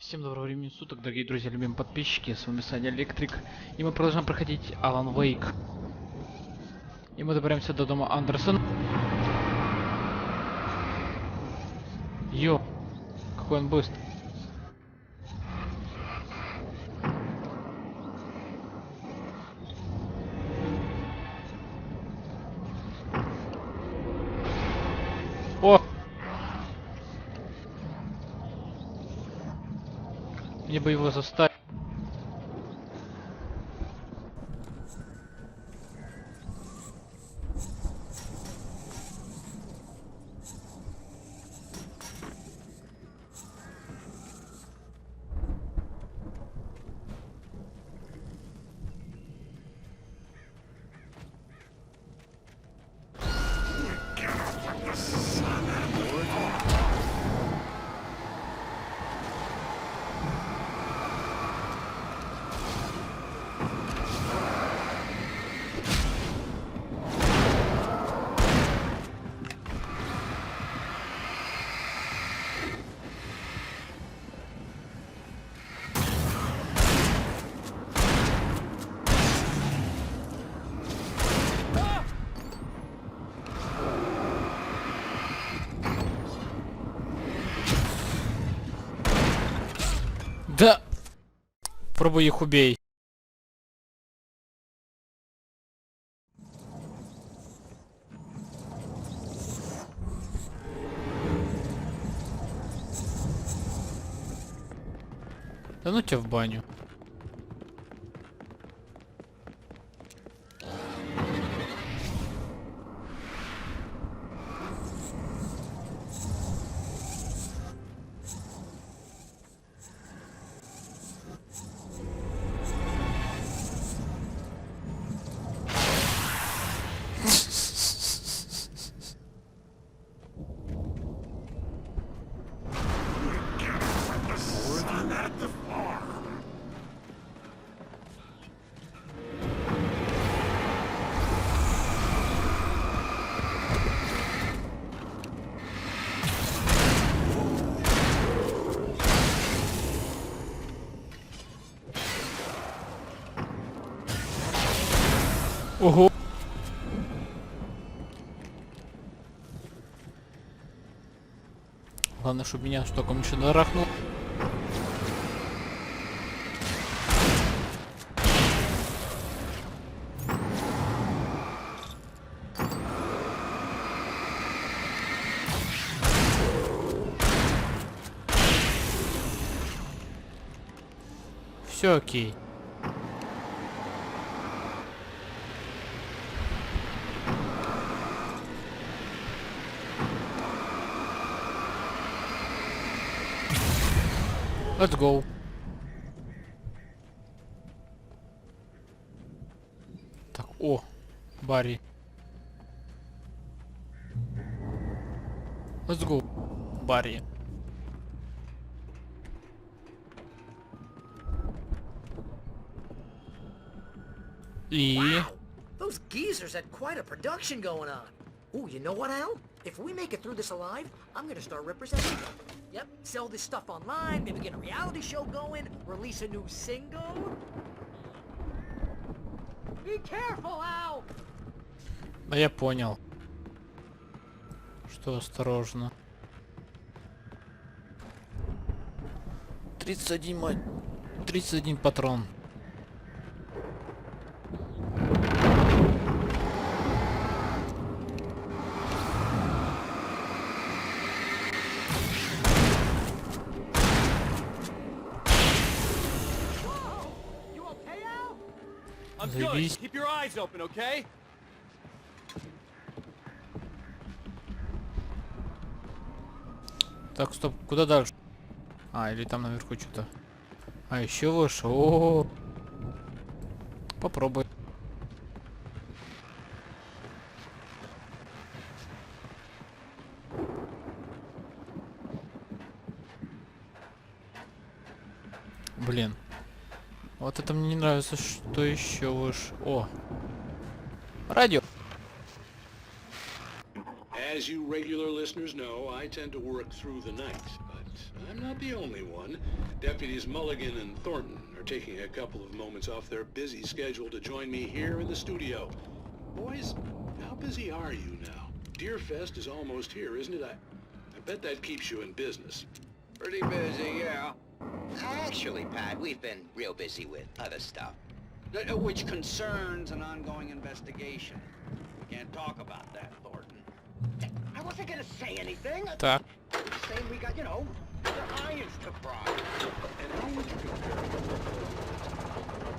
Всем доброго времени суток, дорогие друзья, любимые подписчики, с вами CmElektrik, и мы продолжаем проходить Alan Wake. И мы добираемся до дома Андерсона. Йо, какой он быстрый. О! Мне бы его заставить. Да! Пробуй их убей. Да ну тебя в баню. Ого! Главное, чтобы меня штоком еще нарахнул. Все окей. Let's go. Так, о, Барри. Let's go, Барри. И... Those geezers had quite a production going on. Ooh, you know what, Al? If we make it through this alive, I'm gonna start representing them. Yep, sell this stuff online, maybe get a reality show going, release a new single. Be careful, Al! Да я понял. Что осторожно. 31 мать. 31 патрон. Заебись. Keep your eyes open, okay? Так, стоп, куда дальше? А, или там наверху что-то. А, еще выше. О, попробуй. Блин. Вот это мне не нравится, что еще выше. О. Радио. As you regular listeners know, I tend to work through the night, but I'm I'm not the only one. Deputies Mulligan and Thornton are taking a couple of moments off their busy schedule to join me here in the studio. Boys, how busy are you now? Deerfest is almost here, isn't it? I bet that keeps you in business. Pretty busy, yeah. Actually, Pat, we've been real busy with other stuff. Which concerns an ongoing investigation. We can't talk about that, Thornton. I wasn't gonna say anything. Так. I was saying we got, other irons to fry. And how would you compare?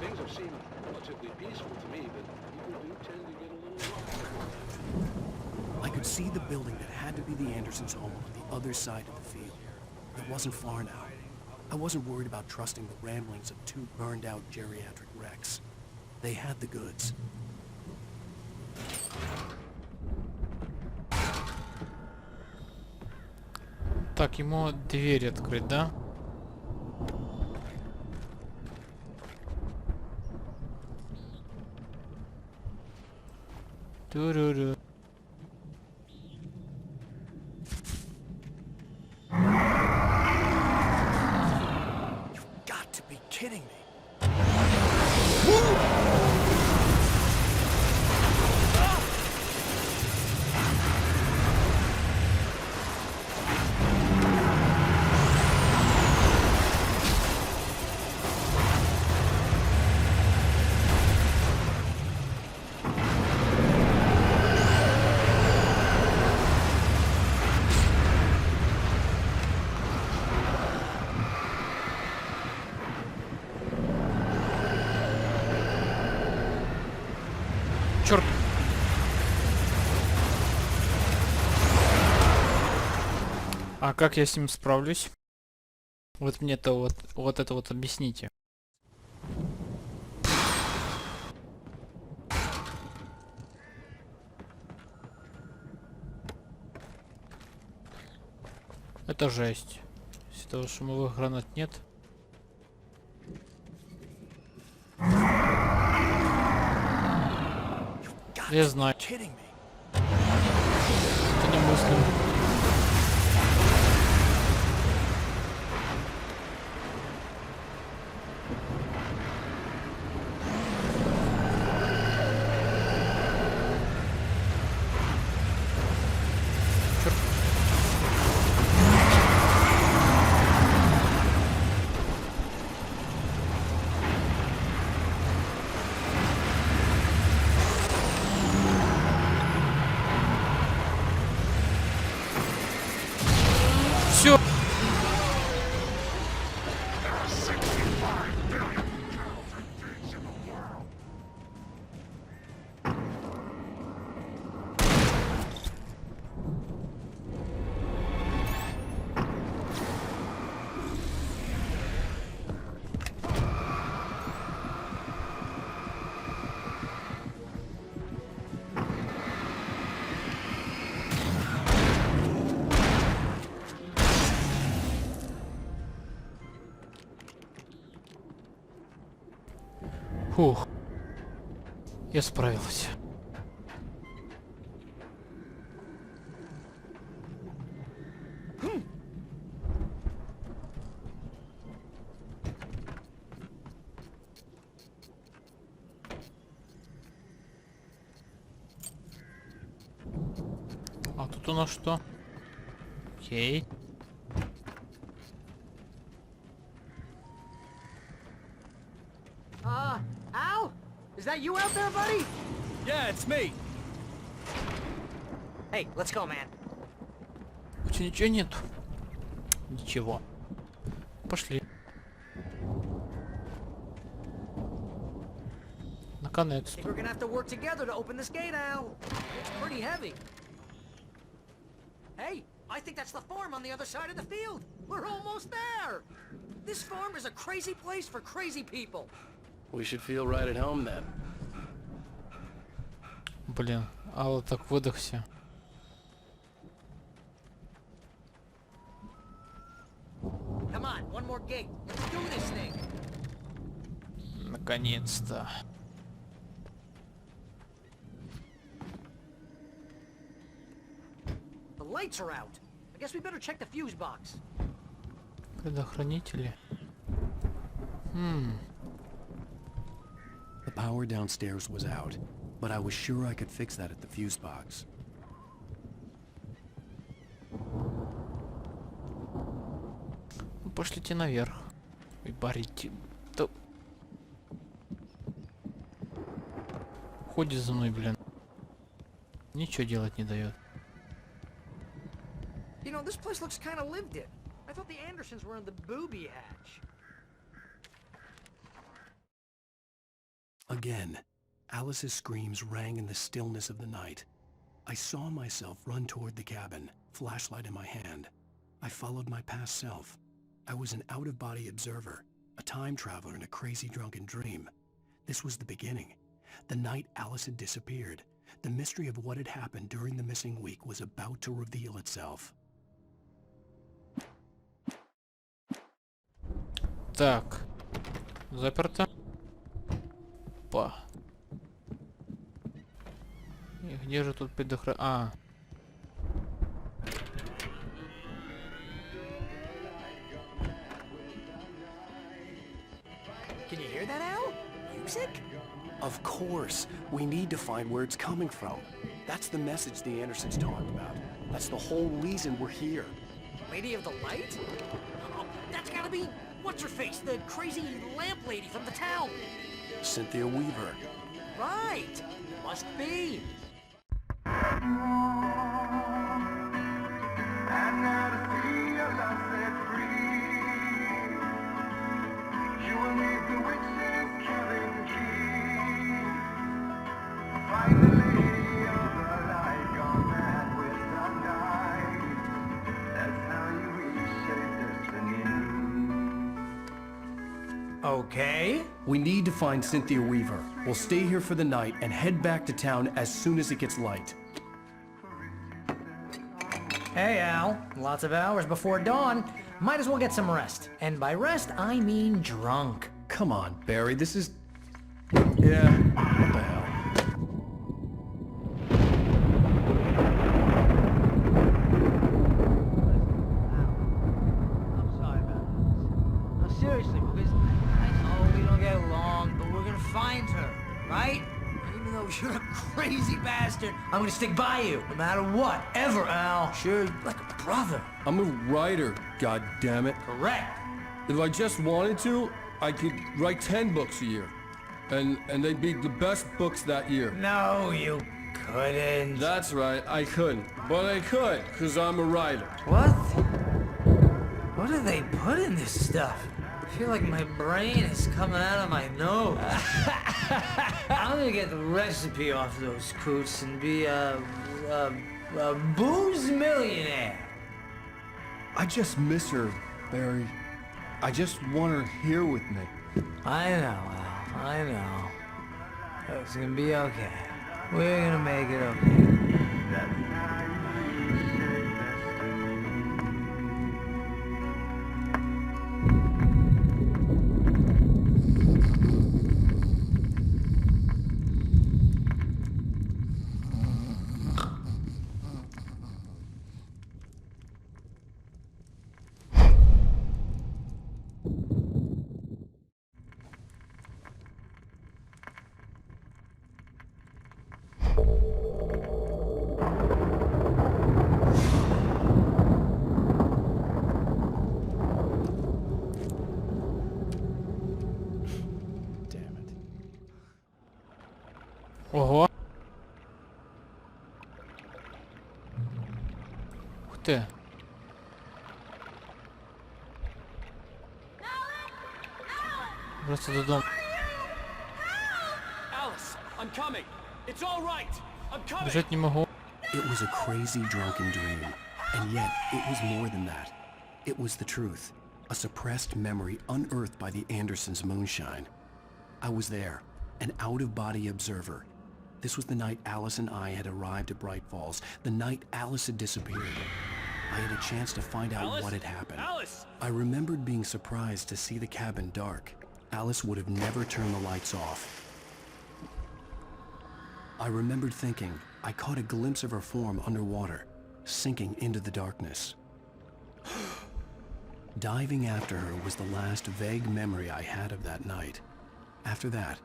Things have seemed relatively peaceful to me, but people do tend to get a little wild. I could see the building that had to be the Andersons' home on the other side of the field. It wasn't far now. I wasn't worried about trusting the ramblings of two burned-out geriatric wrecks. They had the goods. Так, ему дверь открыть, да? Ту-ру-ру. Got to be kidding me. Черт! А как я с ним справлюсь? Вот мне это вот это вот объясните. Это жесть. Из-за того, что шумовых гранат нет. Я знаю. Это не мыслим. Все. Фух. Я справился. А тут у нас что? Окей. Al? Is that you out there, buddy? Yeah, it's me. Hey, let's go, man. У тебя ничего нету? Ничего. Пошли. Наконец-то. Think we're gonna have to work together to open this gate, Al. It's pretty heavy. Hey, I think that's the farm on the other side of the field. We're almost there. This farm is a crazy place for crazy people. We should feel right at home then. Блин, Алла так выдохся. Come on, one more gate. Let's do this thing. Наконец-то. The lights are out. I guess we better check the fuse box. Предохранители. The power downstairs was out, but I was sure I could fix that at the fuse box. Ну, пошлите наверх. И барите. Да... Ходит за мной, блин. Ничего делать не дает. You know, this place looks kind of lived in. I thought the Andersons were in the booby hatch. Again, Alice's screams rang in the stillness of the night. I saw myself run toward the cabin, flashlight in my hand. I followed my past self. I was an out-of-body observer, a time traveler in a crazy drunken dream. This was the beginning. The night Alice had disappeared. The mystery of what had happened during the missing week was about to reveal itself. Так. Заперто. Па. И где же тут предохранитель? Can you hear that, Al? Music? Of course. We need to find where it's coming from. That's the message the Andersons talked about. That's the whole reason we're here. Lady of the Light? Oh, that's gotta be... What's-her-face? The crazy lamp lady from the town. Cynthia Weaver. Right. Must be. Okay. We need to find Cynthia Weaver. We'll stay here for the night and head back to town as soon as it gets light. Hey, Al. Lots of hours before dawn. Might as well get some rest. And by rest, I mean drunk. Come on, Barry, this is... Yeah, what the hell? I'm sorry about this. No, seriously, because I know we don't get along, but we're gonna find her, right? And even though you're a crazy bastard, I'm gonna stick by you, no matter what, ever, Al. Sure, like a brother. I'm a writer, goddammit. Correct. If I just wanted to, I could write 10 books a year. And they'd be the best books that year. No, you couldn't. That's right, I couldn't. But I could, because I'm a writer. What? What do they put in this stuff? I feel like my brain is coming out of my nose. I'm gonna get the recipe off those coots and be a booze millionaire. I just miss her, Barry. I just want her here with me. I know, Al. I know. It's gonna be okay. We're gonna make it okay. Ого. Ух ты. Просто до дома. Бежать не могу. It was a crazy drunken dream, and yet it was more than that. It was the truth, a suppressed memory unearthed by the Andersons' moonshine. I was there, an out-of-body observer. This was the night Alice and I had arrived at Bright Falls, the night Alice had disappeared. I had a chance to find out what had happened. I remembered being surprised to see the cabin dark. Alice would have never turned the lights off. I remembered thinking I caught a glimpse of her form underwater, sinking into the darkness. Diving after her was the last vague memory I had of that night. After that,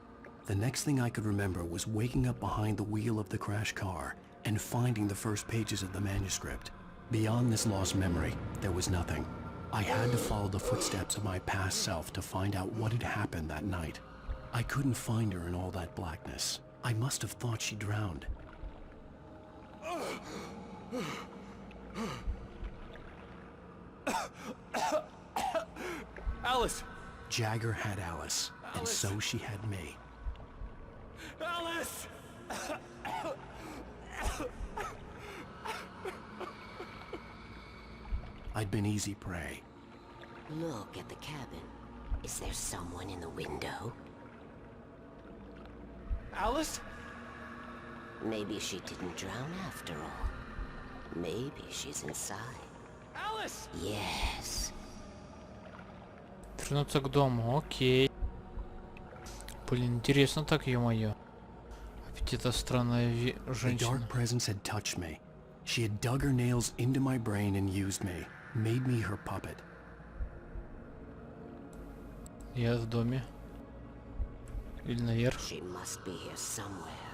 the next thing I could remember was waking up behind the wheel of the crash car and finding the first pages of the manuscript. Beyond this lost memory, there was nothing. I had to follow the footsteps of my past self to find out what had happened that night. I couldn't find her in all that blackness. I must have thought she drowned. Alice! Jagger had Alice, and so she had me. Alice! I'd been easy prey. Look at the cabin. Is there someone in the window? Alice? Maybe she didn't drown after all. Maybe she's inside. Alice! Yes. Вернуться к дому, окей. Блин, интересно так, ё-моё. Ведь это странная The женщина. dark presence had touched me. She had dug her nails into my brain and used me, made me her puppet. Я в доме. Или наверх. She must be here somewhere.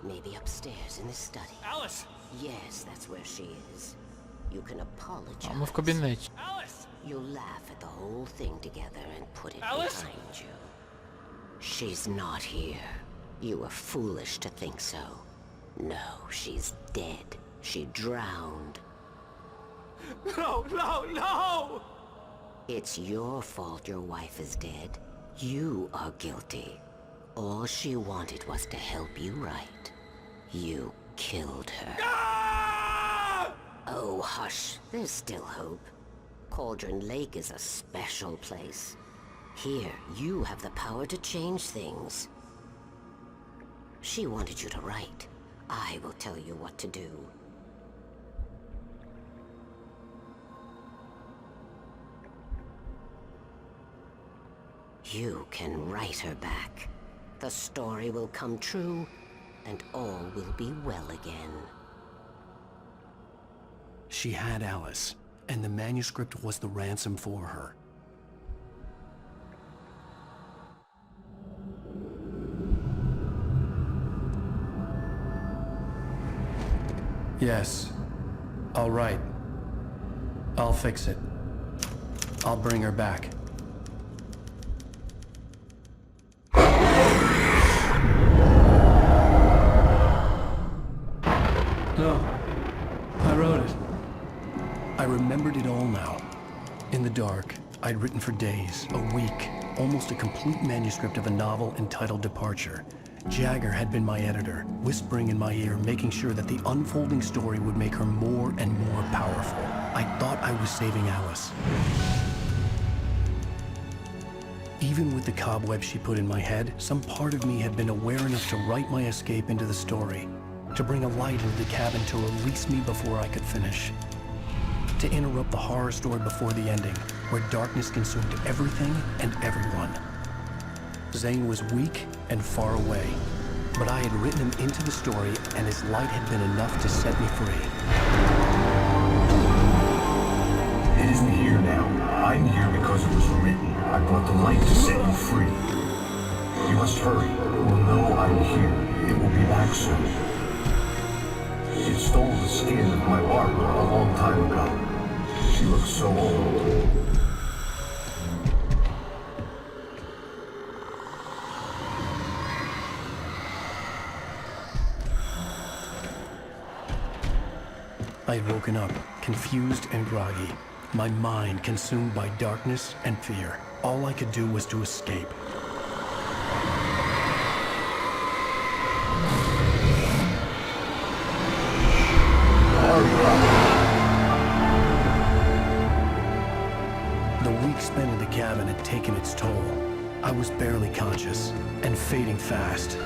Maybe upstairs in the study. Alice! Yes, that's where she is. You can apologize. А мы в кабинете. Alice! You'll laugh at the whole thing together and put it Alice? behind you. She's not here. You were foolish to think so. No, she's dead. She drowned. No, no, no! It's your fault your wife is dead. You are guilty. All she wanted was to help you right. You killed her. Ah! Oh, hush. There's still hope. Cauldron Lake is a special place. Here, you have the power to change things. She wanted you to write. I will tell you what to do. You can write her back. The story will come true, and all will be well again. She had Alice, and the manuscript was the ransom for her. Yes. All right. I'll fix it. I'll bring her back. No. I wrote it. I remembered it all now. In the dark, I'd written for days, a week, almost a complete manuscript of a novel entitled Departure. Jagger had been my editor, whispering in my ear, making sure that the unfolding story would make her more and more powerful. I thought I was saving Alice. Even with the cobwebs she put in my head, some part of me had been aware enough to write my escape into the story, to bring a light into the cabin to release me before I could finish, to interrupt the horror story before the ending, where darkness consumed everything and everyone. Zane was weak and far away, but I had written him into the story, and his light had been enough to set me free. It isn't here now. I'm here because it was written. I brought the light to set you free. You must hurry. It will know I'm here. It will be back soon. It stole the skin of my Barbara a long time ago. She looks so old. I had woken up, confused and groggy, my mind consumed by darkness and fear. All I could do was to escape. The week spent in the cabin had taken its toll. I was barely conscious and fading fast.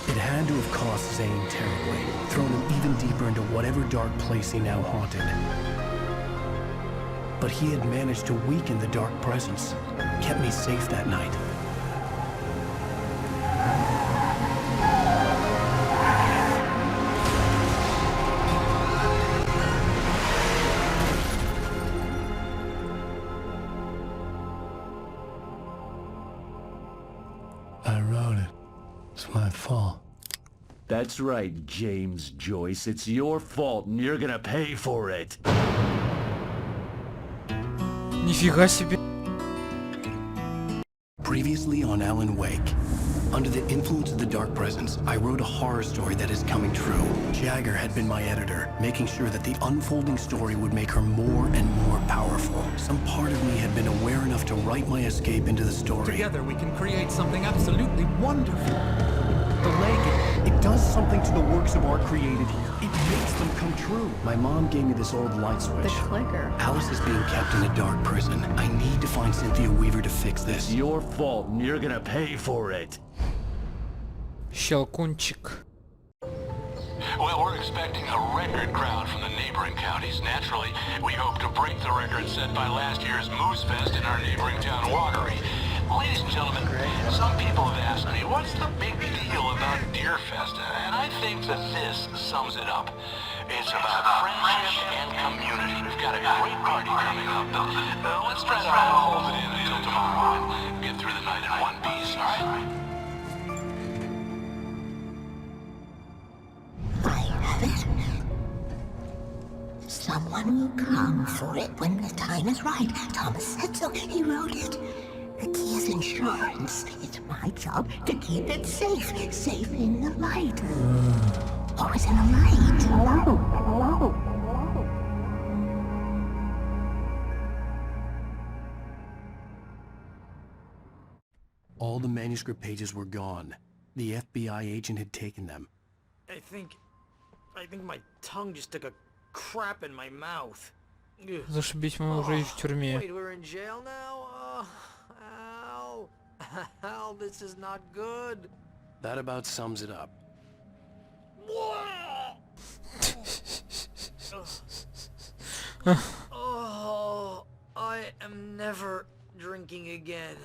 It had to have cost Zane terribly, thrown him even deeper into whatever dark place he now haunted. But he had managed to weaken the dark presence, kept me safe that night. I wrote it. It's my fault. That's right, James Joyce. It's your fault, and you're gonna pay for it. Нифига себе. Previously on Alan Wake. Under the influence of the dark presence, I wrote a horror story that is coming true. Jagger had been my editor, making sure that the unfolding story would make her more and more powerful. Some part of me had been aware enough to write my escape into the story. Together we can create something absolutely wonderful. The lake, it does something to the works of art created here. It makes them come true. My mom gave me this old light switch. The clicker. Alice is being kept in a dark prison. I need to find Cynthia Weaver to fix this. It's your fault, and you're gonna pay for it. Щелкунчик. Well, we're expecting a record crowd from the neighboring counties. Naturally, we hope to break the record set by last year's Moose Fest in our neighboring town, Watery. Ladies and gentlemen, some people have asked me, what's the big deal about Deer Fest? And I think that this sums it up. It's about friendship and community. We've got a great party coming up. Let's try to hold it in until tomorrow and get through the night in one piece, all right? Someone will come for it when the time is right. Thomas said so. He wrote it. The key is insurance. It's my job to keep it safe. Safe in the light. Always in the light. Hello. All the manuscript pages were gone. The FBI agent had taken them. I think my tongue just took a crap in my mouth. Ugh. Зашибись, мы уже и в тюрьме. Wait, we're in jail now? Al, this is not good. That about sums it up. Oh, I am never drinking again.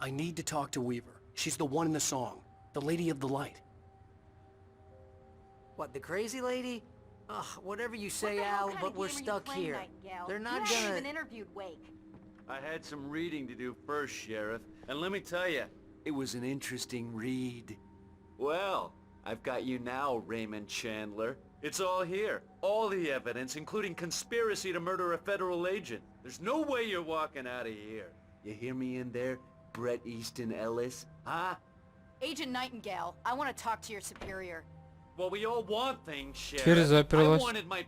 I need to talk to Weaver. She's the one in the song. The Lady of the Light. What, the crazy lady? Ugh, whatever you say, Al, but we're stuck here. They're not You haven't gonna... even interviewed Wake. I had some reading to do first, Sheriff, and let me tell you, it was an interesting read. Well, I've got you now, Raymond Chandler. It's all here. All the evidence, including conspiracy to murder a federal agent. There's no way you're walking out of here. You hear me in there, Bret Easton Ellis? Huh? Agent Nightingale, I want to talk to your superior. Well, we all want things, Sheriff. Дверь I заперлась. wanted my...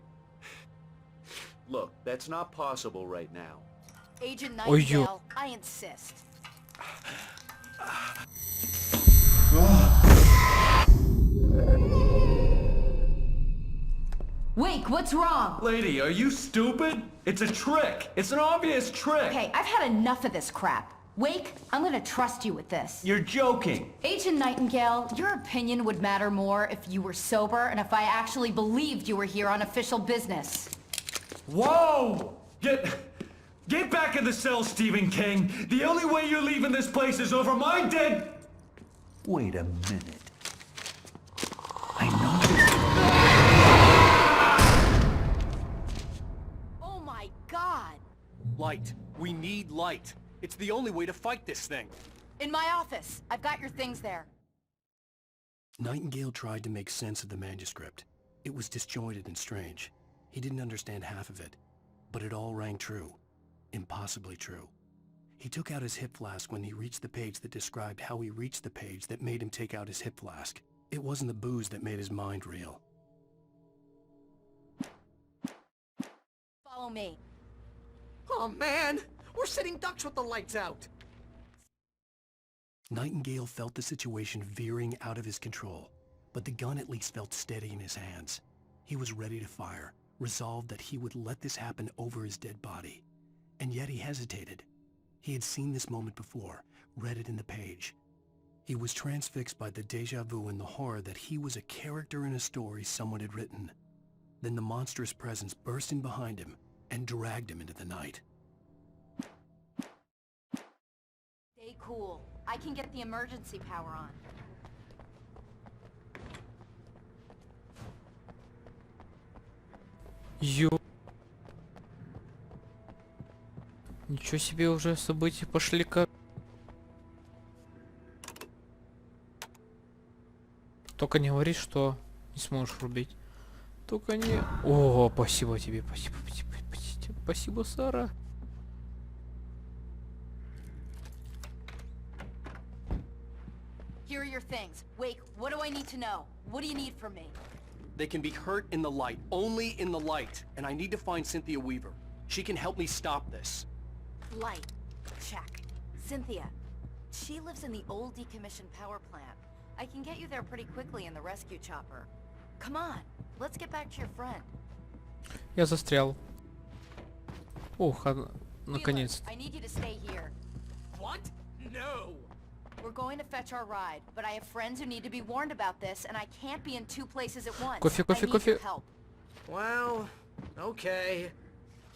Look, that's not possible right now. Agent Ой, ё. Nightingale, I insist. Wake, what's wrong? Lady, are you stupid? It's a trick. It's an obvious trick. Okay, I've had enough of this crap. Wake, I'm gonna trust you with this. You're joking. Agent Nightingale, your opinion would matter more if you were sober and if I actually believed you were here on official business. Whoa! Get back in the cell, Stephen King. The only way you're leaving this place is over my dead... Wait a minute. I know Oh my God! Light. We need light. It's the only way to fight this thing. In my office. I've got your things there. Nightingale tried to make sense of the manuscript. It was disjointed and strange. He didn't understand half of it. But it all rang true. Impossibly true. He took out his hip flask when he reached the page that described how he reached the page that made him take out his hip flask. It wasn't the booze that made his mind reel. Follow me. Oh, man! We're sitting ducks with the lights out! Nightingale felt the situation veering out of his control, but the gun at least felt steady in his hands. He was ready to fire, resolved that he would let this happen over his dead body. And yet he hesitated. He had seen this moment before, read it in the page. He was transfixed by the déjà vu and the horror that he was a character in a story someone had written. Then the monstrous presence burst in behind him and dragged him into the night. Stay cool. I can get the emergency power on. Ё. Ничего себе, уже события пошли как... Только не говори, что не сможешь рубить. Только не... О, спасибо тебе, спасибо, спасибо, Сара. Here are your things. Wake, what do I need to know? What do you need from me? They can be hurt in the light, only in the light. And I need to find Cynthia Weaver. She can help me stop this. Light. Check. Cynthia. She lives in the old decommissioned power plant. I can get you there pretty quickly in the rescue chopper. Come on, let's get back to your friend. Я застрял. Ух, наконец. I need you to stay here. What? No! We're going to fetch our ride, but I have friends who need to be warned about this, and I can't be in two places at once. Кофе, I need your help. Well, okay.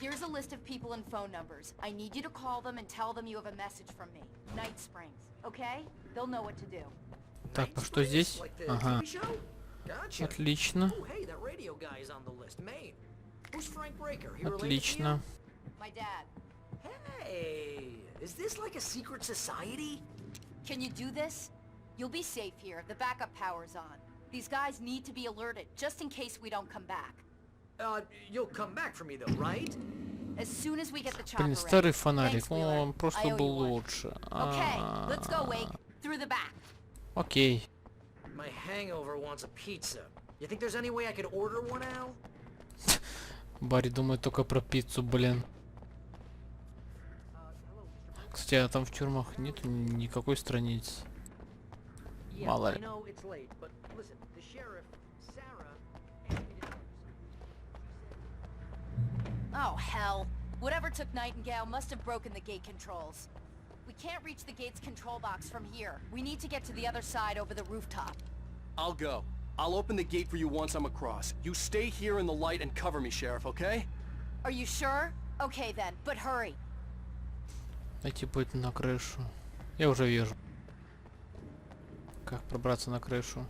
Here's a list of people and phone numbers. I need you to call them and tell them you have a message from me. Night Springs, okay? They'll know what to do. Так, а что здесь? Ага. Отлично. Отлично. My dad. Hey, is this like a secret society? Can you do this? You'll be safe here. The backup power's on. These guys need to be alerted, just in case we don't come back. You'll come back for me though, right? As soon as we get the chopper Блин, ready. старый фонарик, Thanks, Wheeler. он просто I owe был you one. лучше. Okay, let's go, Wake. Through the back. Окей. My hangover wants a pizza. You think there's any way I could order one, Al? Барри думает только про пиццу, блин. Кстати, а там в тюрьмах нету никакой страницы. Мало ли. Oh, hell. Whatever took Nightingale must have broken the gate controls. We can't reach the gate's control box from here. We need to get to the other side over the rooftop. I'll go. I'll open the gate for you once I'm across. You stay here in the light and cover me, Sheriff, okay? Are you sure? Okay then, but hurry. Найти путь на крышу. Я уже вижу. Как пробраться на крышу.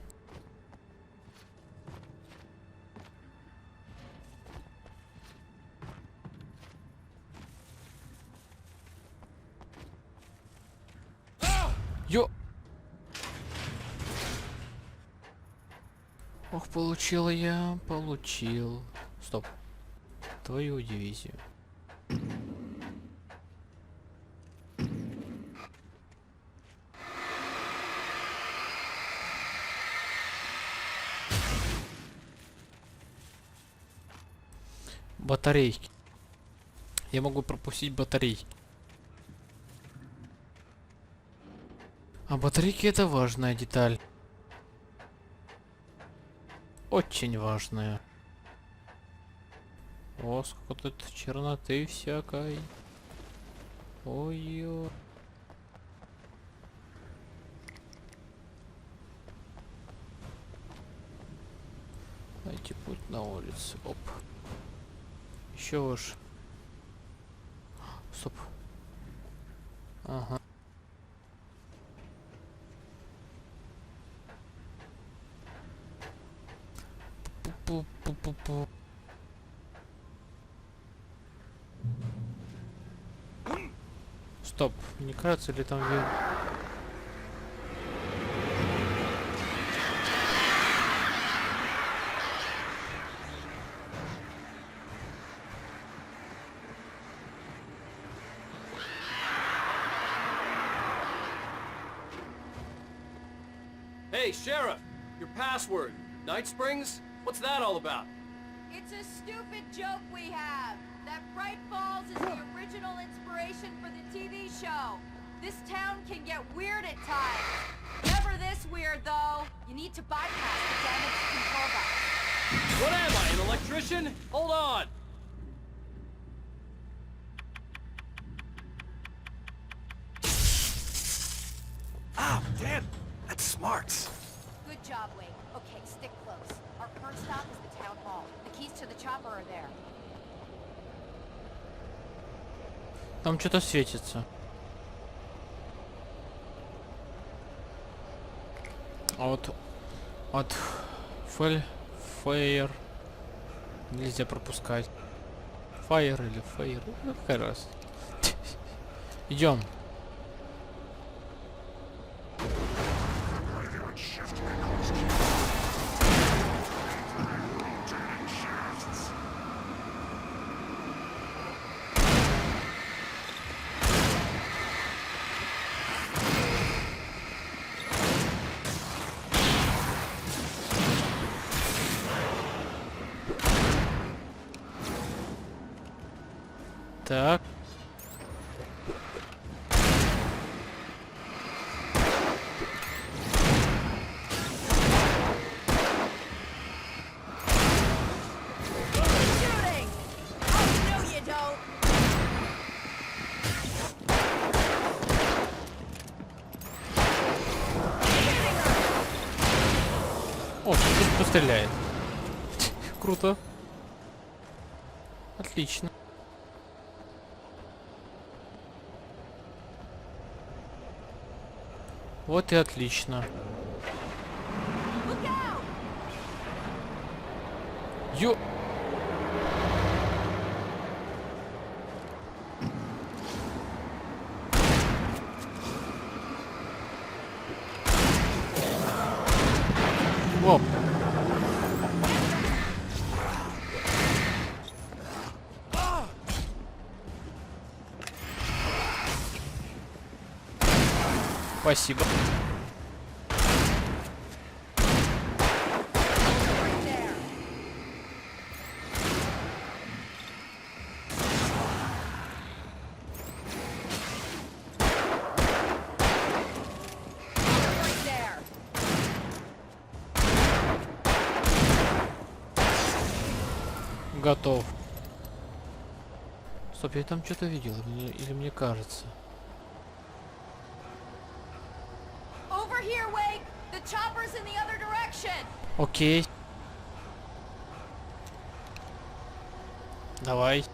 Ё! Ох, получил я, получил. Стоп. Твою дивизию. Батарейки. Я могу пропустить батарейки. А батарейки это важная деталь. Очень важная. О, сколько тут черноты всякой. Ой-ой. Найти путь на улицу. Оп. Еще выше. Стоп. Ага. Пу-пу-пу-пу-пу. Стоп, не кажется ли там вверх? Hey, Sheriff! Your password. Night Springs? What's that all about? It's a stupid joke we have. That Bright Falls is the original inspiration for the TV show. This town can get weird at times. Never this weird, though. You need to bypass the damaged control box. What am I, an electrician? Hold on! Ah, damn! That's smarts. Good job, Wade. Okay, stick close. Our first stop is the town hall. The keys to the chopper are there. Там что-то светится. А вот от Fire нельзя пропускать. Fire или Fire? Ну, какая раз. Идем. Так. Shooting! Oh, no you don't! О, тут стреляет. Круто. Отлично. Вот и отлично. Look out! Ё... Воп. Спасибо. Right there! Right there! Готов. Стоп, я там что-то видел, или мне кажется. Over here, Wake! The chopper's in the other direction! Окей. Давай.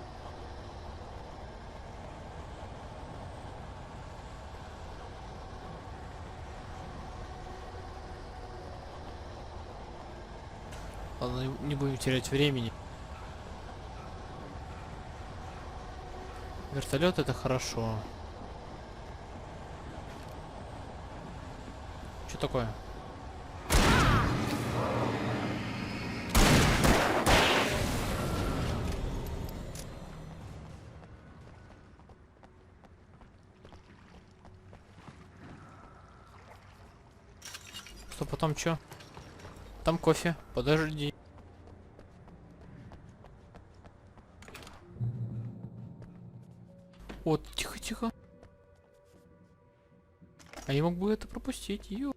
Ладно, не будем терять времени. Вертолет это хорошо. Что такое? Что потом чё? Там кофе. Подожди. Вот, тихо-тихо. А я мог бы это пропустить, ё.